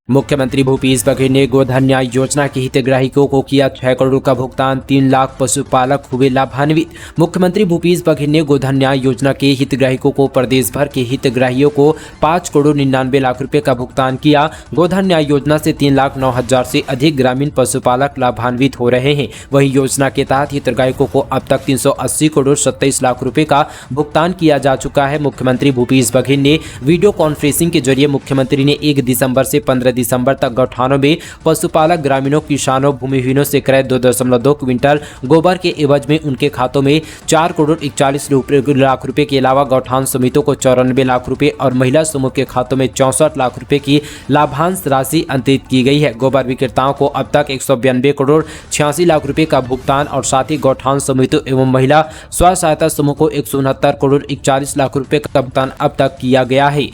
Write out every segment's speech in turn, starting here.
मुख्यमंत्री भूपेश बघेल ने गोधन न्याय योजना के हितग्राहियों को किया 6 करोड़ का भुगतान, 3 लाख पशुपालक हुए लाभान्वित। मुख्यमंत्री भूपेश बघेल ने गोधन न्याय योजना के हितग्राहियों को प्रदेश भर के हितग्राहियों को 5 करोड़ 99 लाख रुपए का भुगतान किया। गोधन न्याय योजना से 3,09,000 से अधिक ग्रामीण पशुपालक लाभान्वित हो रहे हैं। वहीं योजना के तहत हितग्राहियों को अब तक 380 करोड़ 27 लाख रुपए का भुगतान किया जा चुका है। मुख्यमंत्री भूपेश बघेल ने वीडियो कॉन्फ्रेंसिंग के जरिए मुख्यमंत्री ने 1 दिसंबर से 15 दिसंबर तक गौठानों में पशुपालक ग्रामीणों, किसानों, भूमिहीनों से क्रय 2.2 क्विंटल गोबर के एवज में उनके खातों में 4 करोड़ 41 लाख रुपए के अलावा गौठान समितियों को 94 लाख रुपए और महिला समूह के खातों में 64 लाख रुपए की लाभांश राशि अंतरित की गई है। गोबर विक्रेताओं को अब तक 192 करोड़ 86 लाख रुपए का भुगतान और साथ ही गौठान समितियों एवं महिला स्व सहायता समूह को 169 करोड़ 41 लाख रुपए का भुगतान अब तक किया गया है।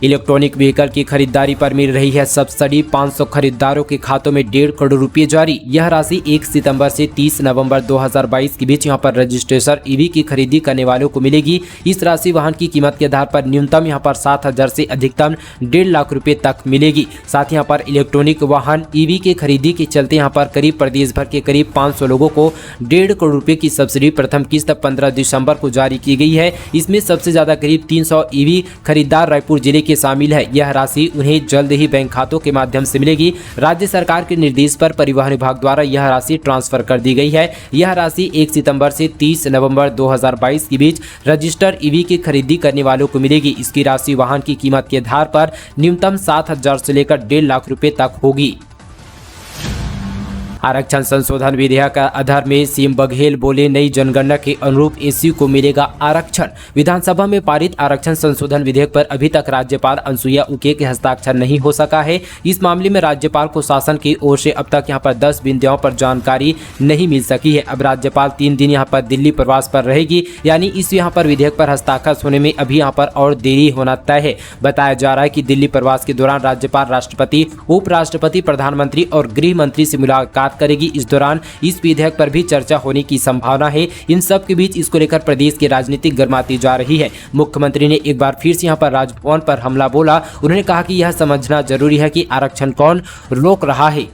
इलेक्ट्रॉनिक व्हीकल की खरीदारी पर मिल रही है सब्सिडी, 500 खरीदारों के खातों में 1.5 करोड़ रुपए जारी। यह राशि 1 सितंबर से 30 नवंबर 2022 के बीच यहां पर रजिस्ट्रेशन ईवी की खरीदी करने वालों को मिलेगी। इस राशि वाहन की कीमत के आधार पर न्यूनतम यहां पर 7,000 से अधिकतम 1.5 लाख रुपए तक मिलेगी। साथ ही यहां पर इलेक्ट्रॉनिक वाहन ईवी की खरीदी के चलते यहां पर करीब प्रदेश भर के करीब 500 लोगों को 1.5 करोड़ रुपए की सब्सिडी प्रथम किस्त 15 दिसंबर को जारी की गई है। इसमें सबसे ज्यादा करीब 300 ईवी खरीदार रायपुर जिले के शामिल है। यह राशि उन्हें जल्द ही बैंक खातों के माध्यम से मिलेगी। राज्य सरकार के निर्देश पर परिवहन विभाग द्वारा यह राशि ट्रांसफर कर दी गई है। यह राशि 1 सितंबर से 30 नवंबर 2022 के बीच रजिस्टर ईवी की खरीदी करने वालों को मिलेगी। इसकी राशि वाहन की कीमत के आधार पर न्यूनतम 7,000 से लेकर 1.5 लाख रुपए तक होगी। आरक्षण संशोधन विधेयक का आधार में सीएम बघेल बोले, नई जनगणना के अनुरूप एससी को मिलेगा आरक्षण। विधानसभा में पारित आरक्षण संशोधन विधेयक पर अभी तक राज्यपाल अनुसुईया उइके के हस्ताक्षर नहीं हो सका है। इस मामले में राज्यपाल को शासन की ओर से अब तक यहां पर 10 बिंदुओं पर जानकारी नहीं मिल सकी है। अब राज्यपाल 3 दिन यहां पर दिल्ली प्रवास पर रहेगी, यानी इस यहां पर विधेयक पर हस्ताक्षर होने में अभी यहां पर और देरी होना तय है। बताया जा रहा है कि दिल्ली प्रवास के दौरान राज्यपाल राष्ट्रपति, उपराष्ट्रपति, प्रधानमंत्री और गृह मंत्री से मुलाकात करेगी। इस दौरान इस विधेयक पर भी चर्चा होने की संभावना है। इन सब के बीच इसको लेकर प्रदेश की राजनीति गर्माती जा रही है। मुख्यमंत्री ने एक बार फिर से यहां पर राजभवन पर हमला बोला। उन्होंने कहा कि यह समझना जरूरी है कि आरक्षण कौन रोक रहा है।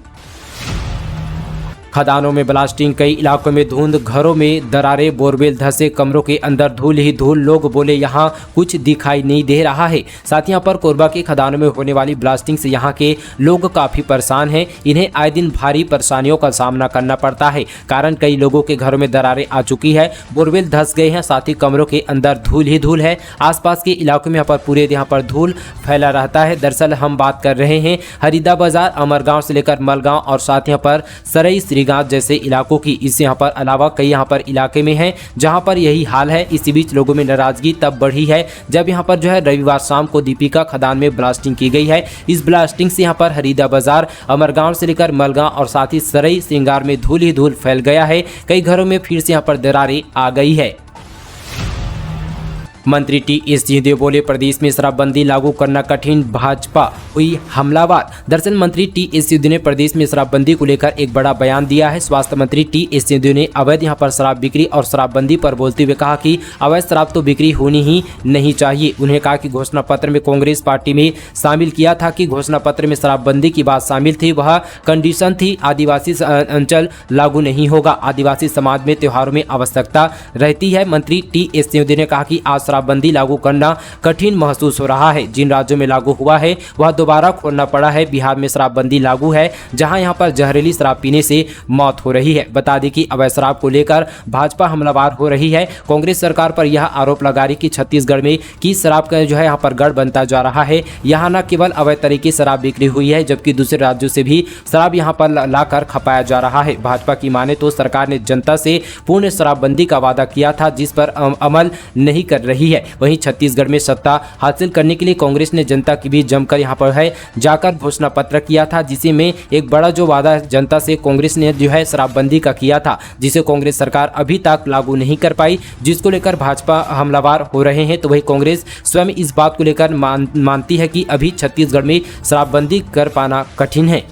खदानों में ब्लास्टिंग, कई इलाकों में धुंध, घरों में दरारें, बोरवेल धंसे, कमरों के अंदर धूल ही धूल। लोग बोले यहाँ कुछ दिखाई नहीं दे रहा है। साथ ही यहाँ पर कोरबा के खदानों में होने वाली ब्लास्टिंग से यहाँ के लोग काफी परेशान हैं। इन्हें आए दिन भारी परेशानियों का सामना करना पड़ता है। कारण कई लोगों के घरों में दरारें आ चुकी है, बोरवेल धंस गए हैं, साथ ही कमरों के अंदर धूल ही धूल है। आसपास के इलाकों में यहाँ पर पूरे यहाँ पर धूल फैला रहता है। दरअसल हम बात कर रहे हैं हरिदा बाजार, अमरगांव से लेकर मलगांव और साथ यहाँ पर सरई श्रीगांव जैसे इलाकों की। इस यहाँ पर अलावा कई यहाँ पर इलाके में हैं जहाँ पर यही हाल है। इसी बीच लोगों में नाराजगी तब बढ़ी है जब यहाँ पर जो है रविवार शाम को दीपिका खदान में ब्लास्टिंग की गई है। इस ब्लास्टिंग से यहाँ पर हरिदा बाजार, अमरगांव से लेकर मलगांव और साथ ही सरई श्रृंगार में धूल ही धूल फैल गया है। कई घरों में फिर से यहाँ पर दरारें आ गई है। मंत्री टी.एस. सिंहदेव बोले, प्रदेश में शराबबंदी लागू करना कठिन, भाजपा हुई हमलावर। दरअसल मंत्री टी.एस. सिंहदेव ने प्रदेश में शराबबंदी को लेकर एक बड़ा बयान दिया है। स्वास्थ्य मंत्री टी.एस. सिंहदेव ने अवैध यहां पर शराब बिक्री और शराबबंदी पर बोलते हुए कहा कि अवैध शराब तो बिक्री होनी ही नहीं चाहिए। उन्होंने कहा कि घोषणा पत्र में कांग्रेस पार्टी में शामिल किया था कि घोषणा पत्र में शराबबंदी की बात शामिल थी, वह कंडीशन थी आदिवासी अंचल लागू नहीं होगा। आदिवासी समाज में त्योहारों में आवश्यकता रहती है। मंत्री टी.एस. सिंहदेव ने कहा कि आज शराबबंदी लागू करना कठिन महसूस हो रहा है। जिन राज्यों में लागू हुआ है वह दोबारा खोलना पड़ा है। बिहार में शराबबंदी लागू है जहां यहां पर जहरीली शराब पीने से मौत हो रही है। बता दें कि अवैध शराब को लेकर भाजपा हमलावर हो रही है। कांग्रेस सरकार पर यह आरोप लगा रही कि छत्तीसगढ़ में की शराब का जो है यहाँ पर गढ़ बनता जा रहा है। यहाँ न केवल अवैध तरीके से शराब बिक्री हुई है जबकि दूसरे राज्यों से भी शराब यहाँ पर लाकर खपाया जा रहा है। भाजपा की माने तो सरकार ने जनता से पूर्ण शराबबंदी का वादा किया था जिस पर अमल नहीं कर रही है। वहीं छत्तीसगढ़ में सत्ता हासिल करने के लिए कांग्रेस ने जनता की भी जमकर यहां पर है जाकर घोषणा पत्र किया था, जिसे में एक बड़ा जो वादा जनता से कांग्रेस ने जो है शराबबंदी का किया था, जिसे कांग्रेस सरकार अभी तक लागू नहीं कर पाई, जिसको लेकर भाजपा हमलावर हो रहे हैं। तो वही कांग्रेस स्वयं इस बात को लेकर मानती है कि अभी छत्तीसगढ़ में शराबबंदी कर पाना कठिन है।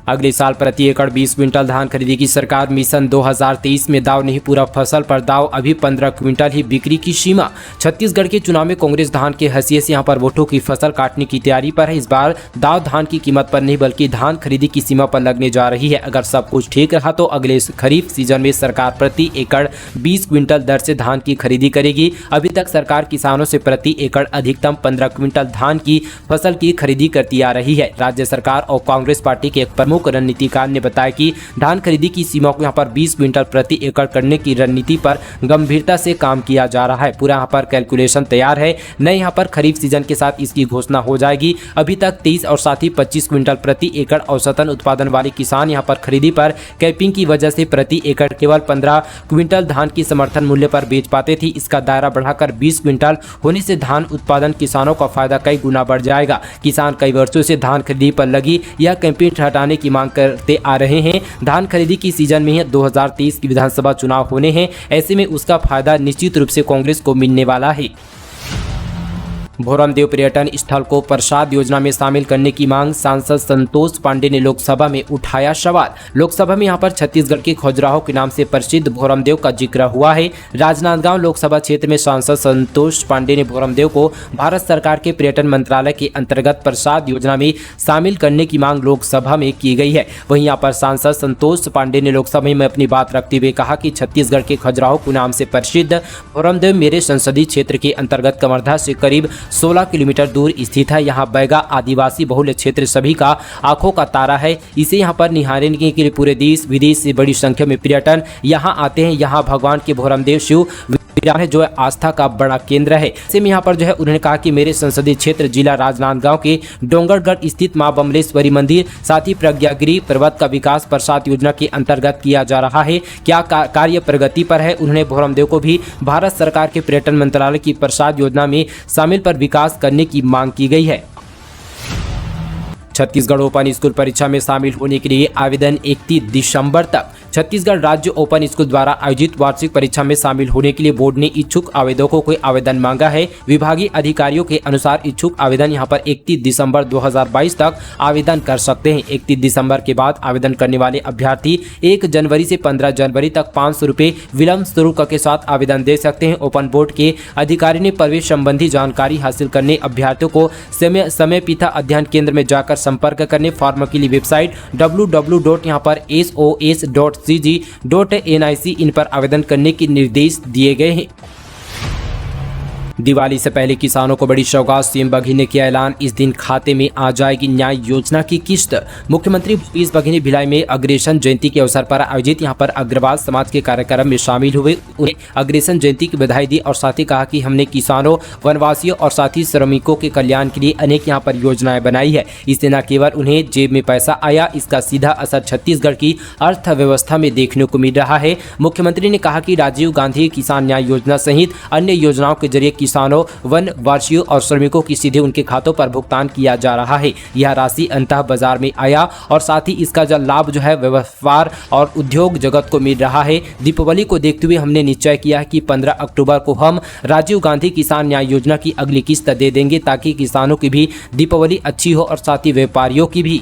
अगले साल प्रति एकड़ 20 क्विंटल धान खरीदी की सरकार मिशन 2023 में दाव नहीं पूरा फसल पर दाव अभी 15 क्विंटल ही बिक्री की सीमा। छत्तीसगढ़ के चुनाव में कांग्रेस धान के हैसियत से यहां पर वोटों की फसल काटने की तैयारी पर है। इस बार दाव धान की कीमत पर नहीं बल्कि धान खरीदी की सीमा पर लगने जा रही है। अगर सब कुछ ठीक रहा तो अगले खरीफ सीजन में सरकार प्रति एकड़ 20 क्विंटल दर से धान की खरीदी करेगी। अभी तक सरकार किसानों से प्रति एकड़ अधिकतम 15 क्विंटल धान की फसल की खरीदी करती आ रही है। राज्य सरकार और कांग्रेस पार्टी के एक प्रमुख रणनीतिकार ने बताया कि धान खरीदी की सीमा को यहां पर 20 क्विंटल प्रति एकड़ करने की रणनीति पर गंभीरता से काम किया जा रहा है। पूरा यहां पर कैलकुलेशन तैयार है। नए यहां पर खरीफ सीजन के साथ इसकी घोषणा हो जाएगी। अभी तक 23 और साथ ही 25 क्विंटल प्रति एकड़ औसतन उत्पादन वाले किसान यहां पर खरीदी पर कैपिंग की वजह से प्रति एकड़ केवल 15 क्विंटल धान की समर्थन मूल्य पर बेच पाते थे। इसका दायरा बढ़ाकर 20 क्विंटल होने से धान उत्पादन किसानों का फायदा कई गुना बढ़ जाएगा। किसान कई वर्षों से धान खरीदी पर लगी यह कैंपेन हटाने की मांग करते आ रहे हैं। धान खरीदी की सीजन में ही 2023 की विधानसभा चुनाव होने हैं। ऐसे में उसका फायदा निश्चित रूप से कांग्रेस को मिलने वाला है। भोरमदेव पर्यटन स्थल को प्रसाद योजना में शामिल करने की मांग सांसद संतोष पांडे ने लोकसभा में उठाया सवाल। लोकसभा में यहां पर छत्तीसगढ़ के खजुराहो के नाम से प्रसिद्ध भोरमदेव का जिक्र हुआ है। राजनांदगांव लोकसभा क्षेत्र में सांसद संतोष पांडे ने भोरमदेव को भारत सरकार के पर्यटन मंत्रालय के अंतर्गत प्रसाद योजना में शामिल करने की मांग लोकसभा में की गई है। वहीं यहाँ पर सांसद संतोष पांडे ने लोकसभा में अपनी बात रखते हुए कहा कि छत्तीसगढ़ के खजुराहो के नाम से प्रसिद्ध भोरमदेव मेरे संसदीय क्षेत्र के अंतर्गत कवर्धा से करीब 16 किलोमीटर दूर स्थित है। यहाँ बैगा आदिवासी बहुल्य क्षेत्र सभी का आंखों का तारा है। इसे यहाँ पर निहारने के लिए पूरे देश विदेश से बड़ी संख्या में पर्यटन यहाँ आते हैं। यहाँ भगवान के भोरमदेव शिव है जो आस्था का बड़ा केंद्र है। ऐसे में यहाँ पर जो है उन्होंने कहा कि मेरे संसदीय क्षेत्र जिला राजनांदगांव के डोंगरगढ़ स्थित मां बमलेश्वरी मंदिर साथ ही प्रज्ञागिरी पर्वत का विकास प्रसाद योजना के अंतर्गत किया जा रहा है। क्या कार्य प्रगति पर है। उन्होंने भोरमदेव को भी भारत सरकार के पर्यटन मंत्रालय की प्रसाद योजना में शामिल पर विकास करने की मांग की गई है। छत्तीसगढ़ ओपन स्कूल परीक्षा में शामिल होने के लिए आवेदन 31 दिसंबर तक। छत्तीसगढ़ राज्य ओपन स्कूल द्वारा आयोजित वार्षिक परीक्षा में शामिल होने के लिए बोर्ड ने इच्छुक आवेदकों को आवेदन मांगा है। विभागीय अधिकारियों के अनुसार इच्छुक आवेदन यहां पर 31 दिसंबर 2022 तक आवेदन कर सकते हैं। 31 दिसंबर के बाद आवेदन करने वाले अभ्यर्थी 1 जनवरी से 15 जनवरी तक 500 रुपये विलम्ब शुल्क के साथ आवेदन दे सकते हैं। ओपन बोर्ड के अधिकारी ने प्रवेश संबंधी जानकारी हासिल करने अभ्यर्थियों को समय पिता अध्ययन केंद्र में जाकर संपर्क करने। फॉर्म के लिए वेबसाइट www.sos.cg.nic इन पर आवेदन करने के निर्देश दिए गए हैं। दिवाली से पहले किसानों को बड़ी सौगात। सीएम बघेल ने किया ऐलान, इस दिन खाते में आ जाएगी न्याय योजना की किस्त। मुख्यमंत्री भूपेश बघेल ने भिलाई में अग्रसेन जयंती के अवसर पर आयोजित यहां पर अग्रवाल समाज के कार्यक्रम में शामिल हुए। उन्हें अग्रसेन जयंती की बधाई दी और साथ ही कहा कि हमने किसानों, वनवासियों और साथ ही श्रमिकों के कल्याण के लिए अनेक यहां पर योजनाएं बनाई है। इससे न केवल उन्हें जेब में पैसा आया, इसका सीधा असर छत्तीसगढ़ की अर्थव्यवस्था में देखने को मिल रहा है। मुख्यमंत्री ने कहा कि राजीव गांधी किसान न्याय योजना सहित अन्य योजनाओं के जरिए किसानों, वनवासियों और श्रमिकों की सीधे उनके खातों पर भुगतान किया जा रहा है। यह राशि अंतः बाजार में आया और साथ ही इसका जो लाभ जो है व्यापार और उद्योग जगत को मिल रहा है। दीपावली को देखते हुए हमने निश्चय किया कि 15 अक्टूबर को हम राजीव गांधी किसान न्याय योजना की अगली किस्त दे देंगे ताकि किसानों की भी दीपावली अच्छी हो और साथ ही व्यापारियों की भी।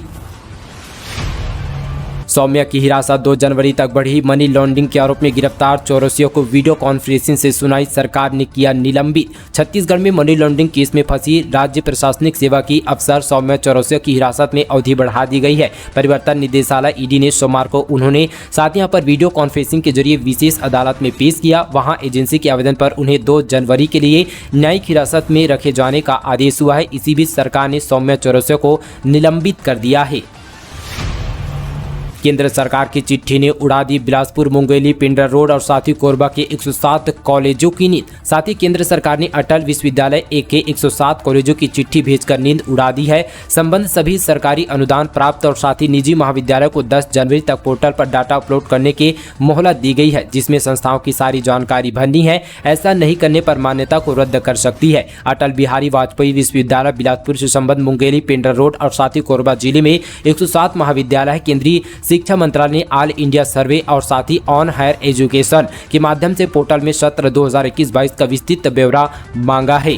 सौम्या की हिरासत 2 जनवरी तक बढ़ी। मनी लॉन्ड्रिंग के आरोप में गिरफ्तार चौरसियों को वीडियो कॉन्फ्रेंसिंग से सुनाई सरकार ने किया निलंबित। छत्तीसगढ़ में मनी लॉन्ड्रिंग केस में फंसी राज्य प्रशासनिक सेवा की अफसर सौम्या चौरसिया की हिरासत में अवधि बढ़ा दी गई है। परिवर्तन निदेशालय ईडी ने सोमवार को उन्होंने साथ यहाँ पर वीडियो कॉन्फ्रेंसिंग के जरिए विशेष अदालत में पेश किया। वहां एजेंसी के आवेदन पर उन्हें 2 जनवरी के लिए न्यायिक हिरासत में रखे जाने का आदेश हुआ है। इसी बीच सरकार ने सौम्या चौरसिया को निलंबित कर दिया है। केंद्र सरकार की चिट्ठी ने उड़ा दी बिलासपुर, मुंगेली, पिंडरा रोड और साथ ही कोरबा के 107 कॉलेजों की नींद। साथ ही केंद्र सरकार ने अटल विश्वविद्यालय के 107 कॉलेजों की चिट्ठी भेजकर नींद उड़ा दी है। संबंध सभी सरकारी अनुदान प्राप्त और साथ ही निजी महाविद्यालयों को 10 जनवरी तक पोर्टल पर डाटा अपलोड करने की मोहलत दी गई है, जिसमें संस्थाओं की सारी जानकारी भरनी है। ऐसा नहीं करने पर मान्यता को रद्द कर सकती है। अटल बिहारी वाजपेयी विश्वविद्यालय बिलासपुर से संबंध मुंगेली, पिंडरा रोड और साथ ही कोरबा जिले में 107 महाविद्यालय केंद्रीय शिक्षा मंत्रालय ने ऑल इंडिया सर्वे और साथ ही ऑन हायर एजुकेशन के माध्यम से पोर्टल में सत्र 2021-22 का विस्तृत ब्यौरा मांगा है।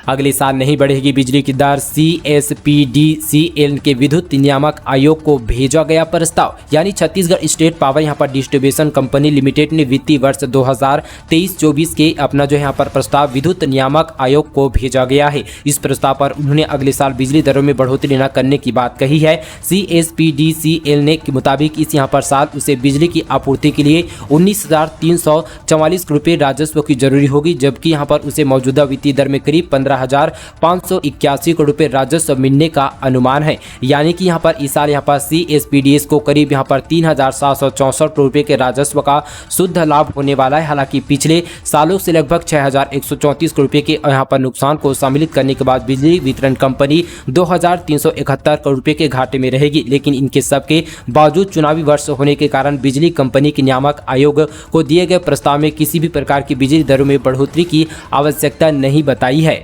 अगले साल नहीं बढ़ेगी बिजली की दर, CSPDCL के विद्युत नियामक आयोग को भेजा गया प्रस्ताव। यानी छत्तीसगढ़ स्टेट पावर यहाँ पर डिस्ट्रीब्यूशन कंपनी लिमिटेड ने वित्तीय वर्ष 2023-24 के अपना जो यहाँ पर प्रस्ताव विद्युत नियामक आयोग को भेजा गया है। इस प्रस्ताव पर उन्होंने अगले साल बिजली दरों में बढ़ोतरी न करने की बात कही है। CSPDCL ने के मुताबिक इस यहाँ पर साल उसे बिजली की आपूर्ति के लिए 19,344 रुपये राजस्व की जरूरी होगी, जबकि यहाँ पर उसे मौजूदा वित्तीय दर में करीब 15,581 करोड़ रुपये राजस्व मिलने का अनुमान है। यानी कि यहाँ पर इस साल यहाँ पर CSPDS को करीब यहाँ पर 3,764 करोड़ रुपये के राजस्व का शुद्ध लाभ होने वाला है। हालांकि पिछले सालों से लगभग 6,134 करोड़ रुपये के यहाँ पर नुकसान को सम्मिलित करने के बाद बिजली वितरण कंपनी 2,371 करोड़ रुपये के घाटे में रहेगी। लेकिन इनके सबके बावजूद चुनावी वर्ष होने के कारण बिजली कंपनी के नियामक आयोग को दिए गए प्रस्ताव में किसी भी प्रकार की बिजली दरों में बढ़ोतरी की आवश्यकता नहीं बताई है।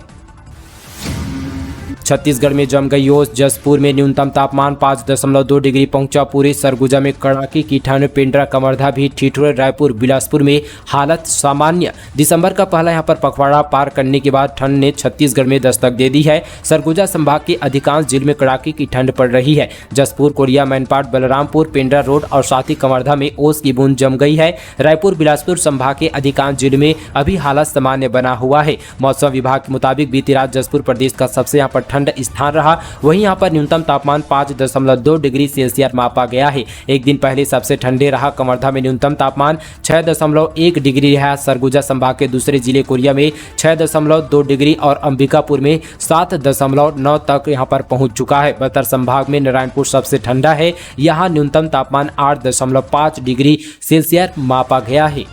छत्तीसगढ़ में जम गई ओस, जसपुर में न्यूनतम तापमान 5.2 डिग्री पहुंचा। पूरे सरगुजा में कड़ाके की ठंड, पेंड्रा कवर्धा भी ठिठुरे, रायपुर बिलासपुर में हालत सामान्य। दिसंबर का पहला यहां पर पखवाड़ा पार करने के बाद ठंड ने छत्तीसगढ़ में दस्तक दे दी है। सरगुजा संभाग के अधिकांश जिले में कड़ाके की ठंड पड़ रही है। जसपुर, कोरिया, मैनपाट, बलरामपुर, पेंड्रा रोड और साथ ही कवर्धा में ओस की बूंद जम गई है। रायपुर बिलासपुर संभाग के अधिकांश जिले में अभी हालत सामान्य बना हुआ है। मौसम विभाग के मुताबिक बीती रात जसपुर प्रदेश का सबसे यहाँ पर ठंड स्थान रहा। वहीं यहाँ पर न्यूनतम तापमान 5.2 डिग्री सेल्सियस मापा गया है। एक दिन पहले सबसे ठंडे रहा कवर्धा में न्यूनतम तापमान 6.1 डिग्री रहा। सरगुजा संभाग के दूसरे जिले कोरिया में 6.2 डिग्री और अंबिकापुर में 7.9 तक यहाँ पर पहुंच चुका है। बस्तर संभाग में नारायणपुर सबसे ठंडा है, यहाँ न्यूनतम तापमान 8.5 डिग्री सेल्सियस मापा गया है।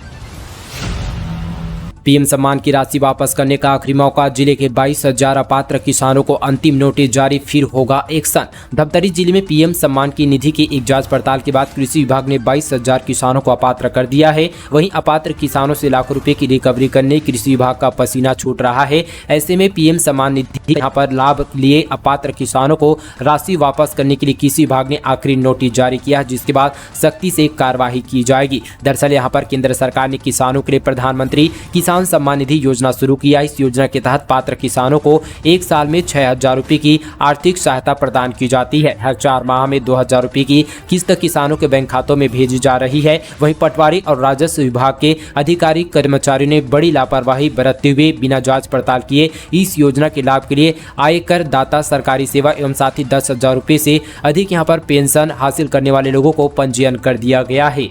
पीएम सम्मान की राशि वापस करने का आखिरी मौका, जिले के 22,000 अपात्र किसानों को अंतिम नोटिस जारी, फिर होगा एक्शन। धमतरी जिले में पीएम सम्मान की निधि की एक जांच पड़ताल के बाद कृषि विभाग ने 22,000 किसानों को अपात्र कर दिया है। वहीं अपात्र किसानों से लाखों रुपए की रिकवरी करने कृषि विभाग का पसीना छूट रहा है। ऐसे में पीएम सम्मान निधि यहाँ पर लाभ लिए अपात्र किसानों को राशि वापस करने के लिए कृषि विभाग ने आखिरी नोटिस जारी किया, जिसके बाद सख्ती से कार्रवाई की जाएगी। दरअसल यहाँ पर केंद्र सरकार ने किसानों के लिए प्रधानमंत्री किसान सम्मान निधि योजना शुरू किया। इस योजना के तहत पात्र किसानों को एक साल में 6,000 रुपए की आर्थिक सहायता प्रदान की जाती है। हर 4 माह में 2,000 रुपए की किस्त किसानों के बैंक खातों में भेजी जा रही है। वहीं पटवारी और राजस्व विभाग के अधिकारी कर्मचारियों ने बड़ी लापरवाही बरतते हुए बिना जांच पड़ताल किए इस योजना के लाभ के लिए आयकर दाता, सरकारी सेवा एवं साथ ही 10,000 रुपए से अधिक यहाँ पर पेंशन हासिल करने वाले लोगों को पंजीयन कर दिया गया है।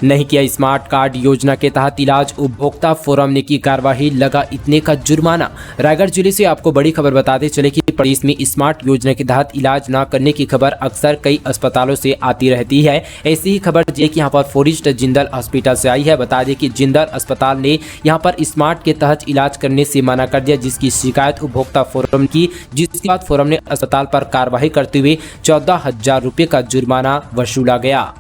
नहीं किया स्मार्ट कार्ड योजना के तहत इलाज, उपभोक्ता फोरम ने की कार्रवाई, लगा इतने का जुर्माना। रायगढ़ जिले से आपको बड़ी खबर बताते चले कि प्रदेश में स्मार्ट योजना के तहत इलाज न करने की खबर अक्सर कई अस्पतालों से आती रहती है। ऐसी ही खबर जिले की यहाँ पर फॉरेस्ट जिंदल हॉस्पिटल से आई है। बता दें कि जिंदल अस्पताल ने यहाँ पर स्मार्ट के तहत इलाज करने से मना कर दिया, जिसकी शिकायत उपभोक्ता फोरम की, जिसके बाद फोरम ने अस्पताल पर कार्रवाई करते हुए 14,000 रुपये का जुर्माना वसूला गया।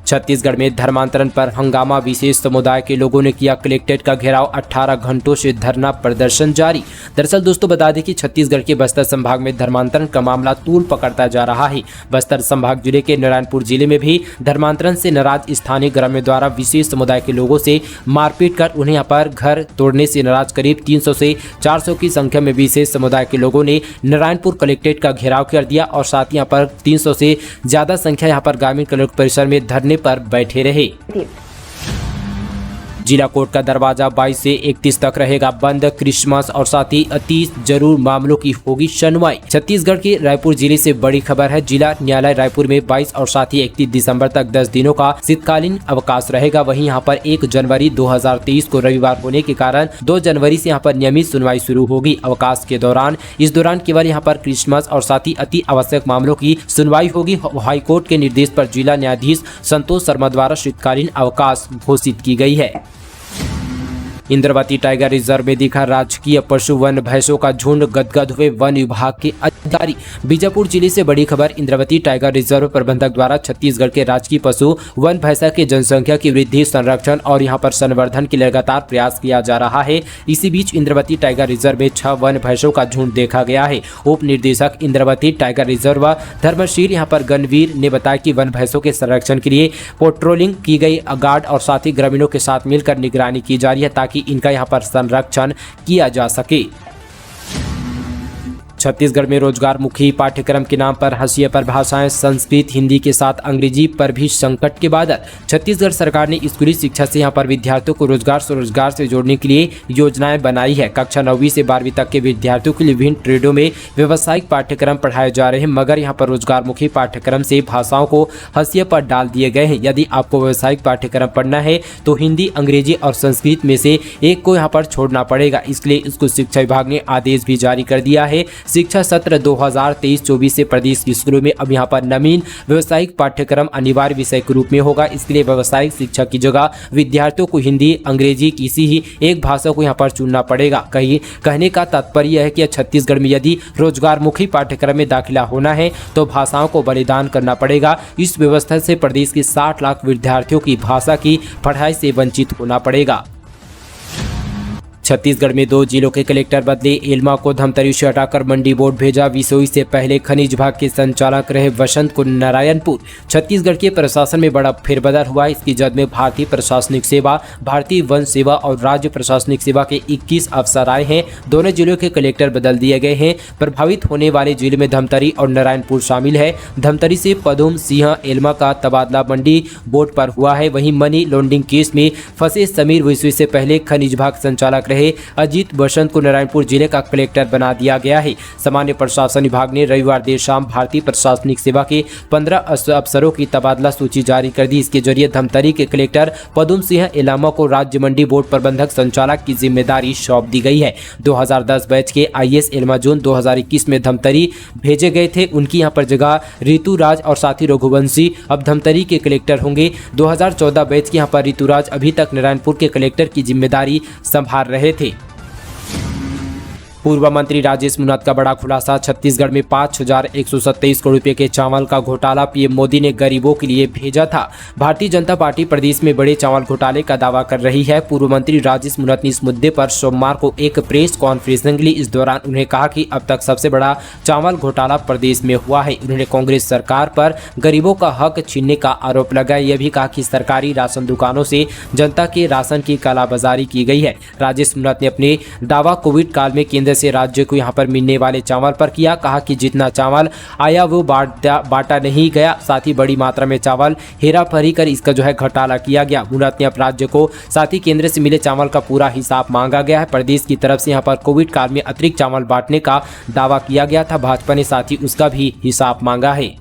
छत्तीसगढ़ में धर्मांतरण पर हंगामा, विशेष समुदाय के लोगों ने किया कलेक्ट्रेट का घेराव, 18 घंटों से धरना प्रदर्शन जारी। दरअसल दोस्तों बता दें कि छत्तीसगढ़ के बस्तर संभाग में धर्मांतरण का मामला तूल पकड़ता जा रहा है। बस्तर संभाग जिले के नारायणपुर जिले में भी धर्मांतरण से नाराज स्थानीय ग्रामीणों द्वारा विशेष समुदाय के लोगों से मारपीट कर उन्हें यहाँ पर घर तोड़ने से नाराज करीब 300 से 400 की संख्या में विशेष समुदाय के लोगों ने नारायणपुर कलेक्ट्रेट का घेराव कर दिया और साथ ही यहाँ पर 300 से ज्यादा संख्या यहाँ पर ग्रामीण कलेक्टर परिसर में धरने पर बैठे रहे। जिला कोर्ट का दरवाजा 22 से 31 तक रहेगा बंद। क्रिसमस और साथ ही अति जरूर मामलों की होगी सुनवाई। छत्तीसगढ़ के रायपुर जिले से बड़ी खबर है। जिला न्यायालय रायपुर में 22 और साथ ही 31 दिसंबर तक 10 दिनों का शीतकालीन अवकाश रहेगा। वहीं यहां पर 1 जनवरी 2023 को रविवार होने के कारण 2 जनवरी से यहां पर नियमित सुनवाई शुरू होगी। अवकाश के दौरान इस दौरान केवल यहां पर क्रिसमस और साथ ही अति आवश्यक मामलों की सुनवाई होगी। हाईकोर्ट के निर्देश पर जिला न्यायाधीश संतोष शर्मा द्वारा शीतकालीन अवकाश घोषित की गई है। इंद्रवती टाइगर रिजर्व में दिखा राजकीय पशु वन भैंसों का झुंड, गदगद हुए वन विभाग के अधिकारी। बीजापुर जिले से बड़ी खबर। इंद्रवती टाइगर रिजर्व प्रबंधक द्वारा छत्तीसगढ़ के राजकीय पशु वन भैंसा की जनसंख्या की वृद्धि, संरक्षण और यहां पर संवर्धन के लगातार प्रयास किया जा रहा है। इसी बीच इंद्रवती टाइगर रिजर्व में 6 वन भैंसों का झुंड देखा गया है। उप निदेशक इंद्रवती टाइगर रिजर्व धर्मशील यहां पर गणवीर ने बताया कि वन भैंसों के संरक्षण के लिए पेट्रोलिंग की गई गार्ड और साथ ही ग्रामीणों के साथ मिलकर निगरानी की जा रही है, ताकि ताकि इनका यहाँ पर संरक्षण किया जा सके। छत्तीसगढ़ में रोजगार मुखी पाठ्यक्रम के नाम पर हाशिए पर भाषाएं संस्कृत हिंदी के साथ अंग्रेजी पर भी संकट के बादल। छत्तीसगढ़ सरकार ने स्कूली शिक्षा से यहां पर विद्यार्थियों को रोजगार से जोड़ने के लिए योजनाएं बनाई है। कक्षा 9वीं से 12वीं तक के विद्यार्थियों के लिए विभिन्न ट्रेडों में व्यावसायिक पाठ्यक्रम पढ़ाए जा रहे हैं, मगर यहाँ पर रोजगार मुखी पाठ्यक्रम से भाषाओं को हाशिए पर डाल दिए गए हैं। यदि आपको व्यावसायिक पाठ्यक्रम पढ़ना है तो हिंदी, अंग्रेजी और संस्कृत में से एक को यहाँ पर छोड़ना पड़ेगा। इसके लिए स्कूल शिक्षा विभाग ने आदेश भी जारी कर दिया है। शिक्षा सत्र 2023-24 से प्रदेश के स्कूलों में अब यहाँ पर नवीन व्यावसायिक पाठ्यक्रम अनिवार्य विषय के रूप में होगा। इसके लिए व्यावसायिक शिक्षा की जगह विद्यार्थियों को हिंदी, अंग्रेजी किसी ही एक भाषा को यहाँ पर चुनना पड़ेगा। कहने का तात्पर्य है कि छत्तीसगढ़ में यदि रोजगार मुखी पाठ्यक्रम में दाखिला होना है तो भाषाओं को बलिदान करना पड़ेगा। इस व्यवस्था से प्रदेश के 60 लाख विद्यार्थियों की भाषा की पढ़ाई से वंचित होना पड़ेगा। छत्तीसगढ़ में 2 जिलों के कलेक्टर बदले। एल्मा को धमतरी से हटाकर मंडी बोर्ड भेजा। विसोई से पहले खनिज विभाग के संचालक रहे वसंत को नारायणपुर। छत्तीसगढ़ के प्रशासन में बड़ा फेरबदल हुआ। इसकी जद में भारतीय प्रशासनिक सेवा, भारतीय वन सेवा और राज्य प्रशासनिक सेवा के 21 अफसर आए हैं। दोनों जिलों के कलेक्टर बदल दिए गए हैं। प्रभावित होने वाले जिले में धमतरी और नारायणपुर शामिल है। धमतरी से पदम सिंह एल्मा का तबादला मंडी बोर्ड पर हुआ है। वहीं मनी लॉन्ड्रिंग केस में फंसे समीर विसोई से पहले खनिज विभाग संचालक रहे अजीत बसंत को नारायणपुर जिले का कलेक्टर बना दिया गया है। सामान्य प्रशासन विभाग ने रविवार देर शाम भारतीय प्रशासनिक सेवा के 15 अफसरों की तबादला सूची जारी कर दी। इसके जरिए धमतरी के कलेक्टर पदम सिंह एलामा को राज्य मंडी बोर्ड प्रबंधक संचालक की जिम्मेदारी सौंप दी गई है। 2010 बैच के IAS एल्मा जून 2021 में धमतरी भेजे गए थे। उनकी यहाँ पर जगह ऋतुराज और साथी रघुवंशी अब धमतरी के कलेक्टर होंगे। 2014 बैच के यहाँ पर ऋतुराज अभी तक नारायणपुर के कलेक्टर की जिम्मेदारी संभाल रहे थे। पूर्व मंत्री राजेश मुनत का बड़ा खुलासा। छत्तीसगढ़ में 5,127 करोड़ रुपए के चावल का घोटाला पीएम मोदी ने गरीबों के लिए भेजा था। भारतीय जनता पार्टी प्रदेश में बड़े चावल घोटाले का दावा कर रही है। पूर्व मंत्री राजेश मुनत ने इस मुद्दे पर सोमवार को एक प्रेस कॉन्फ्रेंस ली। इस दौरान उन्होंने कहा कि अब तक सबसे बड़ा चावल घोटाला प्रदेश में हुआ है। उन्होंने कांग्रेस सरकार पर गरीबों का हक छीनने का आरोप लगाया। यह भी कहा कि सरकारी राशन दुकानों से जनता के राशन की कालाबाजारी की गई है। राजेश मुनत ने अपने दावा कोविड काल में केंद्र से राज्य को यहां पर मिलने वाले चावल पर किया। कहा कि जितना चावल आया वो बांटा नहीं गया, साथ ही बड़ी मात्रा में चावल हेरा फेरी कर इसका जो है घोटाला किया गया। मुनत ने अब राज्य को साथ ही केंद्र से मिले चावल का पूरा हिसाब मांगा गया है। प्रदेश की तरफ से यहां पर कोविड काल में अतिरिक्त चावल बांटने का दावा किया गया था। भाजपा ने साथ ही उसका भी हिसाब मांगा है।